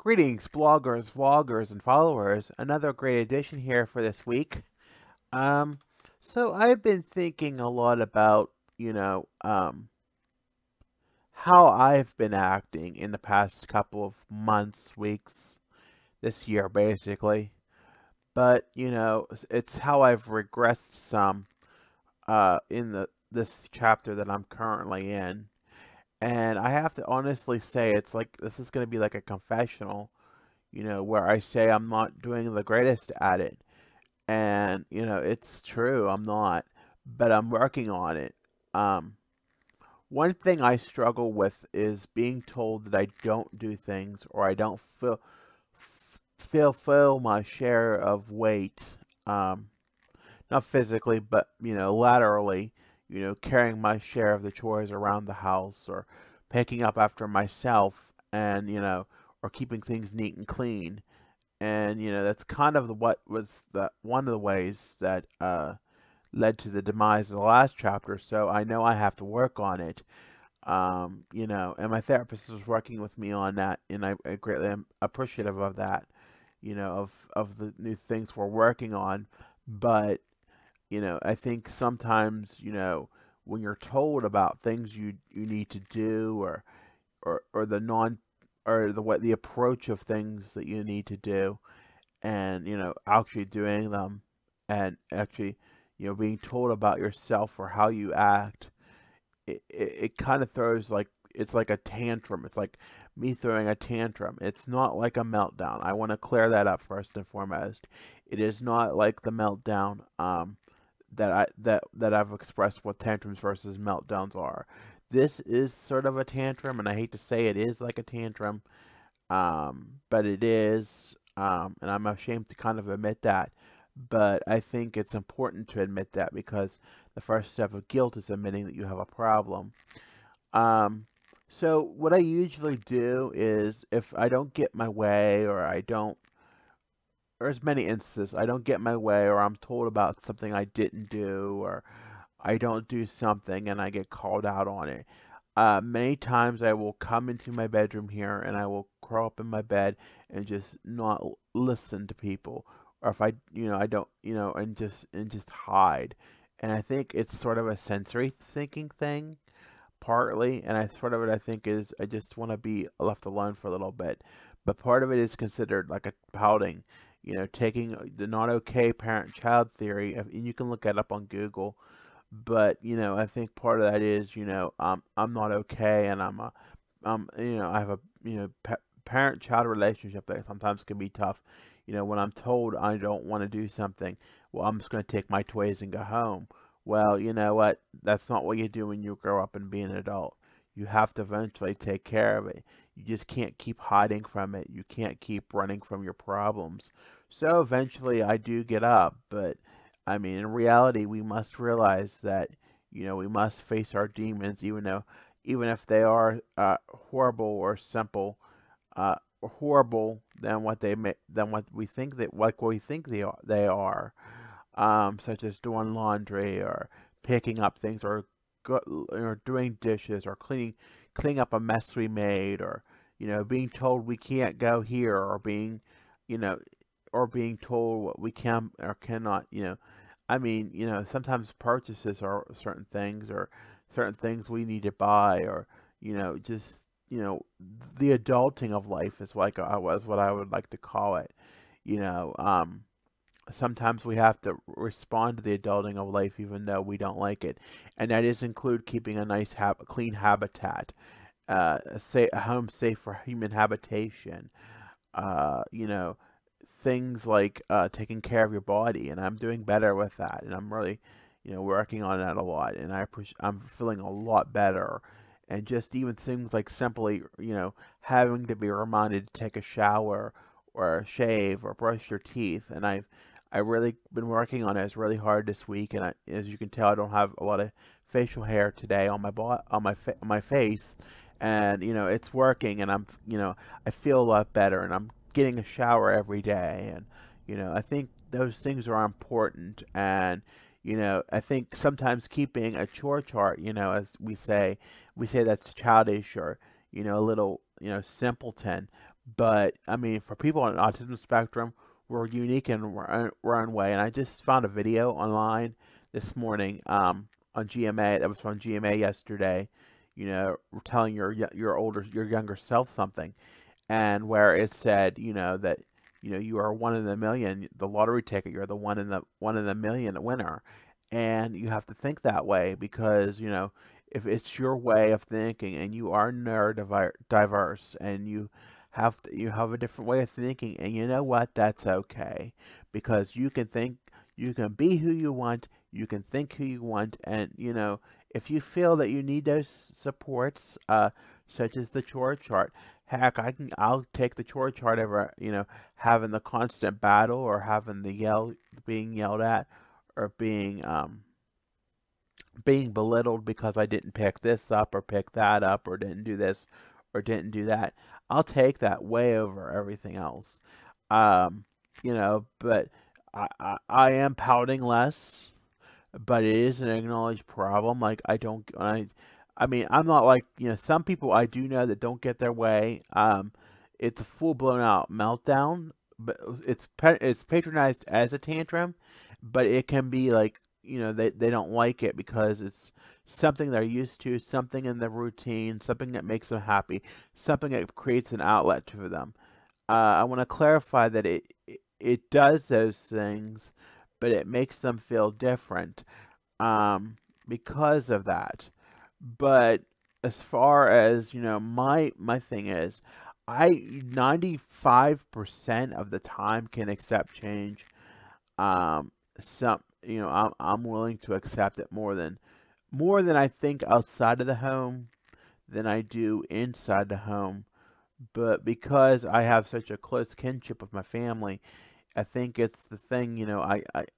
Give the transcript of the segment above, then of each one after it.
Greetings, bloggers, vloggers, and followers. Another great addition here for this week. Um, so I've been thinking a lot about, how I've been acting in the past couple of months, weeks, this year, basically. But it's how I've regressed some in the this chapter that I'm currently in. And I have to honestly say, it's like this is going to be like a confessional, where I say I'm not doing the greatest at it. And, it's true, I'm not, but I'm working on it. Um, One thing I struggle with is being told that I don't do things or I don't fulfill my share of weight. Um, Not physically, but, laterally, carrying my share of the chores around the house or picking up after myself and, or keeping things neat and clean. And that's kind of what was the one of the ways that led to the demise of the last chapter. So I know I have to work on it. And my therapist is working with me on that, and I greatly am appreciative of that. Of the new things we're working on. But I think sometimes when you're told about things you need to do, or the non or the what the approach of things that you need to do, and actually doing them, and actually being told about yourself or how you act, it kind of throws, like, it's like a tantrum. It's like me throwing a tantrum. It's not like a meltdown. I want to clear that up first and foremost. It is not like the meltdown that I've expressed what tantrums versus meltdowns are. This is sort of a tantrum, and I hate to say it is like a tantrum, but it is, and I'm ashamed to kind of admit that. But I think it's important to admit that, because the first step of guilt is admitting that you have a problem. Um, so what I usually do is, if I don't get my way, or I don't, there's many instances I don't get my way, or I'm told about something I didn't do, or I don't do something and I get called out on it. Many times I will come into my bedroom here and I will curl up in my bed and just not listen to people, or if I don't, and just hide. And I think it's sort of a sensory thinking thing, partly, and I sort of it I think is I just want to be left alone for a little bit. But part of it is considered like a pouting, taking the not okay parent-child theory, and you can look that up on Google. But I think part of that is, I'm not okay, and I have a parent-child relationship that sometimes can be tough. When I'm told I don't want to do something, well, I'm just going to take my toys and go home. Well, you know what? That's not what you do when you grow up and be an adult. You have to eventually take care of it. You just can't keep hiding from it. You can't keep running from your problems. So eventually I do get up, but I mean, in reality, we must realize that, we must face our demons, even if they are horrible or simple, horrible than what we think that like what we think they are, such as doing laundry, or picking up things, or doing dishes, or cleaning up a mess we made, or being told we can't go here, or you know being told what we can or cannot. I mean, sometimes purchases are certain things, or certain things we need to buy, or just the adulting of life is like was what I would like to call it. You know, um, Sometimes we have to respond to the adulting of life, even though we don't like it, and that is include keeping a nice, clean habitat, a home safe for human habitation. Uh, you know, Things like taking care of your body, and I'm doing better with that, and I'm really, working on that a lot, and I'm feeling a lot better. And just even things like simply, having to be reminded to take a shower, or shave, or brush your teeth, and I really been working on it. It's really hard this week, and as you can tell, I don't have a lot of facial hair today on on my face, and it's working, and I feel a lot better, and I'm getting a shower every day, and I think those things are important. And I think sometimes keeping a chore chart, as we say that's childish, or a little simpleton, But I mean, for people on the autism spectrum, we're unique in our own way. And I just found a video online this morning on GMA that was from GMA yesterday. You know, telling your younger self something, and where it said, you know, that you are one in a million, the lottery ticket, you're the one in a million winner, and you have to think that way because if it's your way of thinking and you are neurodiverse and you have a different way of thinking, and you know what, that's okay because you can be who you want, you can think who you want, and if you feel that you need those supports, such as the chore chart. Heck, I'll take the chore chart over, having the constant battle or having being yelled at, or being belittled because I didn't pick this up or pick that up or didn't do this or didn't do that. I'll take that way over everything else. Um, but I am pouting less, but it is an acknowledged problem. Like I mean, I'm not like some people I do know that don't get their way. It's a full blown out meltdown, but it's patronized as a tantrum, but it can be like they don't like it because it's something they're used to, something in their routine, something that makes them happy, something that creates an outlet for them. I want to clarify that it does those things, but it makes them feel different because of that. But as far as my thing is, I 95% of the time can accept change. Some I'm willing to accept it more than I think outside of the home than I do inside the home. But because I have such a close kinship with my family, I think it's the thing,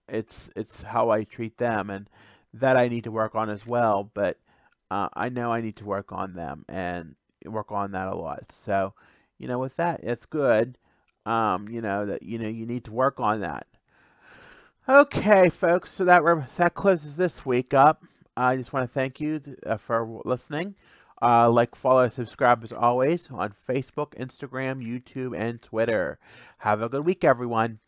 it's how I treat them, and that I need to work on as well. But I know I need to work on them and work on that a lot. So, with that, it's good. That you need to work on that. Okay, folks. So that closes this week up. I just want to thank you for listening. Like, follow, subscribe as always on Facebook, Instagram, YouTube, and Twitter. Have a good week, everyone.